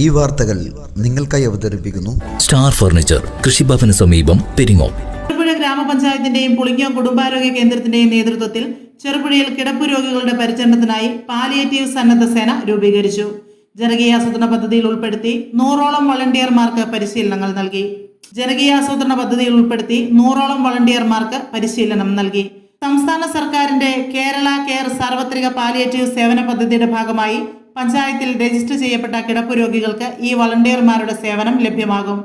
ഈ വാർത്തകൾ നിങ്ങൾക്കായി അവതരിപ്പിക്കുന്നു സ്റ്റാർ ഫർണിച്ചർ, കൃഷിഭവന് സമീപം, പെരിങ്ങോം. ചെറുപുഴ ഗ്രാമപഞ്ചായത്തിന്റെയും പുളിങ്ങോം കുടുംബാരോഗ്യ കേന്ദ്രത്തിന്റെയും നേതൃത്വത്തിൽ ചെറുപുഴയിൽ കിടപ്പു രോഗികളുടെ പരിചരണത്തിനായി പാലിയേറ്റീവ് സന്നദ്ധ സേന രൂപീകരിച്ചു. ജനകീയാസൂത്രണ പദ്ധതിയിൽ ഉൾപ്പെടുത്തി 100ഓളം വളണ്ടിയർമാർക്ക് പരിശീലനം നൽകി. സംസ്ഥാന സർക്കാരിന്റെ കേരള കെയർ സാർവത്രിക പാലിയേറ്റീവ് സേവന പദ്ധതിയുടെ ഭാഗമായി പഞ്ചായത്തിൽ രജിസ്റ്റർ ചെയ്യപ്പെട്ട കിടപ്പു രോഗികൾക്ക് ഈ വളണ്ടിയർമാരുടെ സേവനം ലഭ്യമാകും.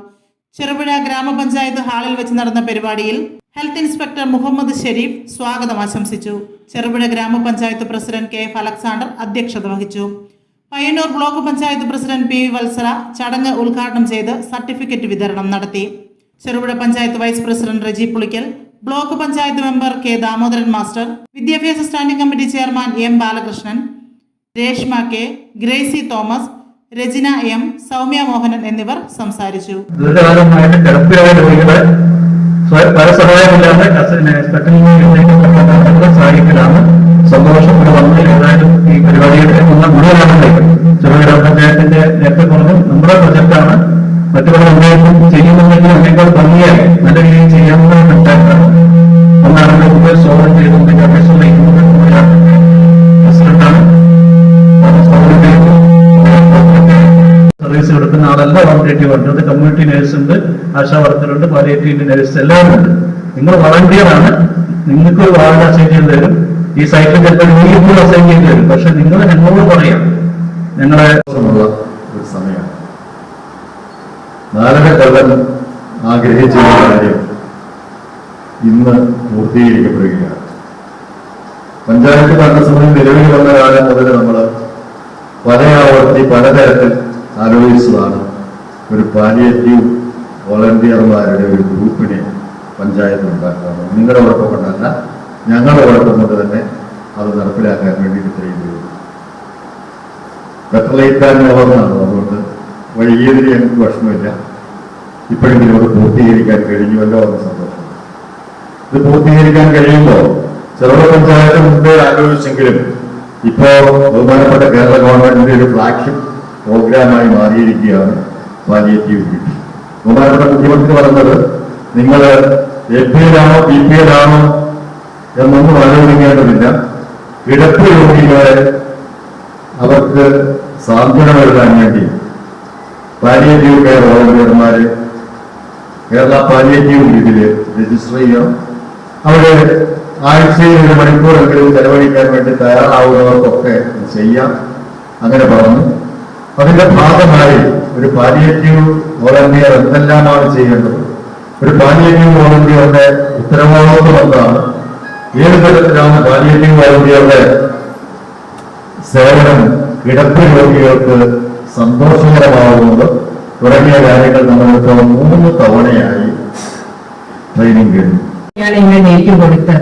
ചെറുപുഴ ഗ്രാമപഞ്ചായത്ത് ഹാളിൽ വെച്ച് നടന്ന പരിപാടിയിൽ ഹെൽത്ത് ഇൻസ്പെക്ടർ മുഹമ്മദ് ഷെരീഫ് സ്വാഗതം ആശംസിച്ചു. ചെറുപുഴ ഗ്രാമപഞ്ചായത്ത് പ്രസിഡന്റ് കെ എഫ് അലക്സാണ്ടർ അധ്യക്ഷത വഹിച്ചു. Payyanur block panchayat president P Vatsala ചടങ്ങ് ഉദ്ഘാടനം ചെയ്ത് സർട്ടിഫിക്കറ്റ് വിതരണം നടത്തി. Cherupuzha panchayat vice president Reji Pulikkal, block panchayat member K Damodaran master, വിദ്യാഭ്യാസ standing committee chairman M Balakrishnan, Reshma K, Gracy Thomas, Rajina M, Soumya Mohanan എന്നിവർ സംസാരിച്ചു. സന്തോഷം ഏതായാലും ഈ പരിപാടിയുടെ മുഴുവനാണ് ചെറുപുഴ ഗ്രാമപഞ്ചായത്തിന്റെ നേരത്തെ പറഞ്ഞു നമ്മുടെ പ്രൊജക്റ്റാണ്. മറ്റു പല പഞ്ചായത്തും ചെയ്യുന്നുണ്ടെങ്കിൽ അതിനേക്കാൾ ഭംഗിയായി നല്ല രീതിയിൽ ചെയ്യാവുന്ന പഞ്ചായത്താണ്. ഒന്നാണ് നമുക്ക് സ്വാഗതം ചെയ്തുകൊണ്ട് അപേക്ഷ പ്രസിഡന്റാണ്. സർവീസ് എടുക്കുന്ന ആളല്ല വളണ്ടിയേറ്റീവ് ഉണ്ട്. അത് കമ്മ്യൂണിറ്റി നേഴ്സ് ഉണ്ട്, ആശാ വർക്കറുണ്ട്, പാലിയേറ്റീവ് നേഴ്സ് എല്ലാം ഉണ്ട്. നിങ്ങൾ വളണ്ടിയറാണ്. നിങ്ങൾക്ക് ഒരു വാർഡ് അസൈൻ ചെയ്ത് തരും. ഈ സൈറ്റിൽ ചിലപ്പോൾ നിങ്ങൾ അസൈൻ ചെയ്ത് തരും. പക്ഷെ നിങ്ങൾ ഞങ്ങളോട് പറയാം. ഞങ്ങളെ ഒരു സമയമാണ്. നാലകക്കള്ളൻ ആഗ്രഹിച്ച കാര്യം ഇന്ന് പൂർത്തീകരിക്കപ്പെടുകയാണ്. പഞ്ചായത്ത് ഭരണസമിതി നിലവിൽ വന്ന കാലം മുതൽ നമ്മൾ പലയാവർത്തി പലതരത്തിൽ ആലോചിച്ചതാണ് ഒരു പാലിയേറ്റീവ് വോളണ്ടിയർമാരുടെ ഒരു ഗ്രൂപ്പിനെ പഞ്ചായത്ത് ഉണ്ടാക്കാറ്. നിങ്ങളുടെ ഉറപ്പം കൊണ്ടല്ല, ഞങ്ങളുടെ ഉറപ്പം കൊണ്ട് തന്നെ അത് നടപ്പിലാക്കാൻ വേണ്ടിയിട്ട് ഇത്രയും ചെയ്തു. ബെറ്റർ ലേറ്റ് ദാൻ നെവർ എന്നാണ്. അതുകൊണ്ട് വൈകിയതിൽ ഞങ്ങൾക്ക് വിഷമമില്ല. ഇപ്പോഴെങ്കിലും അത് പൂർത്തീകരിക്കാൻ കഴിഞ്ഞുവല്ലോ എന്ന് സന്തോഷം. ഇത് പൂർത്തീകരിക്കാൻ കഴിയുമ്പോൾ ചെറുപുഴ പഞ്ചായത്ത് മുമ്പേ ആലോചിച്ചെങ്കിലും ഇപ്പോൾ ബഹുമാനപ്പെട്ട കേരള ഗവൺമെന്റിന്റെ ഒരു ഫ്ലാഗ്ഷിപ്പ് പ്രോഗ്രാമായി മാറിയിരിക്കുകയാണ് പാലിയേറ്റീവ് ഡ്യൂട്ടി. ബഹുമാനപ്പെട്ട മുഖ്യമന്ത്രി പറഞ്ഞത് നിങ്ങൾ APL ആണോ BPL ആണോ എന്നൊന്നും ആലോചിക്കേണ്ടതില്ല. കിടപ്പ് രോഗികളെ അവർക്ക് സാന്ത്വനം നൽകാൻ വേണ്ടി പാലിയേറ്റീവ് കെയർ വോളണ്ടിയർമാര് കേരള പാലിയേറ്റീവ് ലീഗിൽ രജിസ്റ്റർ ചെയ്യണം. അവിടെ ആഴ്ചയിൽ 1 മണിക്കൂറെങ്കിലും ചെലവഴിക്കാൻ വേണ്ടി തയ്യാറാവുന്നവർക്കൊക്കെ ചെയ്യാം. അങ്ങനെ പറഞ്ഞു. അതിന്റെ ഭാഗമായി ഒരു പാലിയേറ്റീവ് വോളണ്ടിയർ എന്തെല്ലാമാണ് ചെയ്യേണ്ടത്, ഒരു പാലിയേറ്റീവ് വോളണ്ടിയറുടെ ഉത്തരവാദിത്വം എന്താണ്, ഏത് തരത്തിലാണ് പാലിയേറ്റീവ് വോളണ്ടിയറുടെ സേവനം കിടപ്പ് രോഗികൾക്ക് സന്തോഷകരമാവുന്നത് തുടങ്ങിയ കാര്യങ്ങൾ നമ്മൾക്ക് 3 തവണയായി ട്രെയിനിങ് കഴിഞ്ഞു. ഇങ്ങനെ ഡേറ്റ് കൊടുത്ത്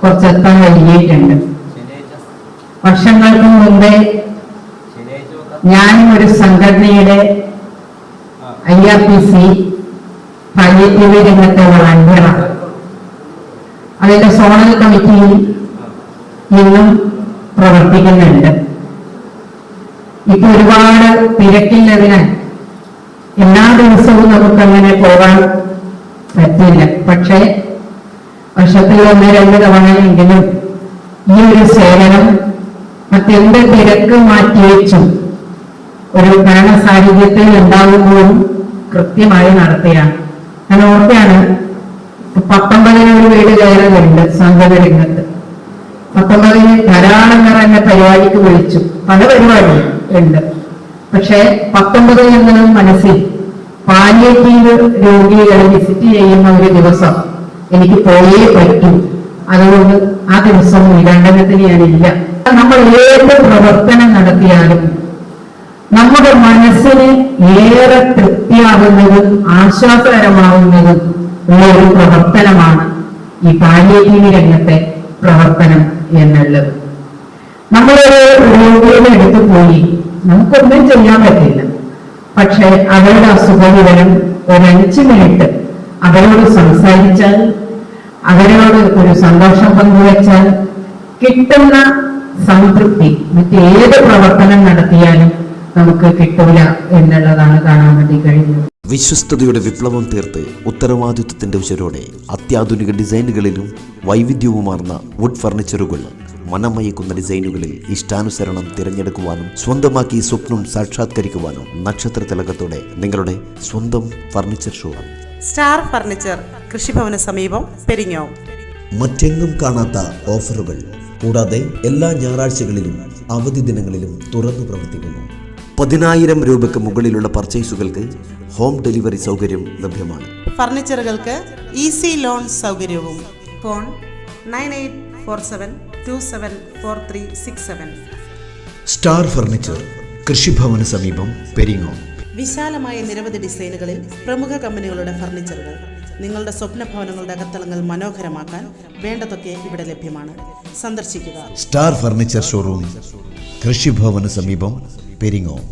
കുറച്ചെത്താൻ വൈകിയിട്ടുണ്ട്. വർഷങ്ങൾക്ക് മുമ്പേ ഞാനും ഒരു സംഘടനയുടെ IRPC പാലിയേറ്റീവ് രംഗത്തെ വളണ്ടിയറാണ്. അതിന്റെ സോണൽ കമ്മിറ്റിയിൽ ഇന്നും പ്രവർത്തിക്കുന്നുണ്ട്. ഇപ്പൊ ഒരുപാട് തിരക്കില്ലതിനാൽ എല്ലാ ദിവസവും നമുക്കങ്ങനെ പോകാൻ പറ്റില്ല. പക്ഷേ വർഷത്തിൽ 1-2 തവണയെങ്കിലും ഈ ഒരു സേവനം മറ്റെന്ത് തിരക്ക് മാറ്റിവെച്ചും ഒരു ഭരണ സാഹചര്യത്തിൽ ഉണ്ടാകുമ്പോഴും കൃത്യമായി നടത്തുകയാണ്. ഞാൻ ഓർക്കുകയാണ്, 19 വീട് കയറലുണ്ട് സാങ്കേതിക രംഗത്ത്. 19 ധാരാളം പേർ എന്നെ പരിപാടിക്ക് വിളിച്ചു. പല പരിപാടിയും ഉണ്ട്. പക്ഷെ 19 എന്ന മനസ്സിൽ പാലിയേറ്റീവ് രോഗികളെ വിസിറ്റ് ചെയ്യുന്ന ഒരു ദിവസം എനിക്ക് പോയേ പറ്റും. അതുകൊണ്ട് ആ ദിവസം നിരന്തരത്തിന് ഞാനില്ല. നമ്മൾ ഏത് പ്രവർത്തനം നടത്തിയാലും നമ്മുടെ മനസ്സിന് ഏറെ തൃപ്തിയാകുന്നതും ആശ്വാസകരമാകുന്നതും ഉള്ള ഒരു പ്രവർത്തനമാണ് ഈ പാലിയേറ്റീവ് രംഗത്തെ പ്രവർത്തനം എന്നുള്ളത്. നമ്മളൊരു രോഗിയുടെ അടുത്ത് പോയി നമുക്കൊന്നും ചെയ്യാൻ പറ്റില്ല. പക്ഷെ അവരുടെ അസുഖവിവരം ഒരു 5 മിനിറ്റ് അവരോട് സംസാരിച്ചാൽ, അവരോട് ഒരു സന്തോഷം പങ്കുവച്ചാൽ കിട്ടുന്ന സംതൃപ്തി മറ്റേത് പ്രവർത്തനം നടത്തിയാലും നമുക്ക് കിട്ടൂല എന്നുള്ളതാണ് കാണാൻ വേണ്ടി കഴിയുന്നത്. വിശ്വസ്തയുടെ വിപ്ലവം തീർത്ത് ഉത്തരവാദിത്വത്തിന്റെ ഉശരോടെ അത്യാധുനിക ഡിസൈനുകളിലും വൈവിധ്യവുമാർന്ന വുഡ് ഫർണിച്ചറുകൾ, മനമയക്കുന്ന ഡിസൈനുകളിൽ ഇഷ്ടാനുസരണം തിരഞ്ഞെടുക്കുവാനും സ്വന്തമാക്കി സ്വപ്നം സാക്ഷാത്കരിക്കുവാനും നക്ഷത്ര തിലകത്തോടെ നിങ്ങളുടെ സ്വന്തം ഫർണിച്ചർ ഷോ. സ്റ്റാർ ഫർണിച്ചർ, കൃഷിഭവന് സമീപം, പെരിങ്ങോം. മറ്റെങ്ങും കാണാത്ത ഓഫറുകൾ കൂടാതെ എല്ലാ ഞായറാഴ്ചകളിലും അവധി ദിനങ്ങളിലും തുറന്നു പ്രവർത്തിക്കുന്നു. 10,000 രൂപയ്ക്ക് മുകളിലുള്ള പർച്ചേസുകൾക്ക് ഹോം ഡെലിവറി സൗകര്യം ലഭ്യമാണ്. ഫർണിച്ചറുകൾക്ക് ഈസി ലോൺ സൗകര്യവും. ഫോൺ 9847274367. സ്റ്റാർ ഫർണിച്ചർ, കൃഷിഭവന് സമീപം, പെരിങ്ങോം. വിശാലമായ നിരവധി ഡിസൈനുകളിൽ പ്രമുഖ കമ്പനികളുടെ ഫർണിച്ചറുകൾ. നിങ്ങളുടെ സ്വപ്ന ഭവനങ്ങളുടെ അകത്തളങ്ങൾ മനോഹരമാക്കാൻ വേണ്ടതൊക്കെ ഇവിടെ ലഭ്യമാണ്. സന്ദർശിക്കുക. സ്റ്റാർ ഫർണിച്ചർ ഷോറൂം, കൃഷിഭവന് സമീപം, പെരിങ്ങോം.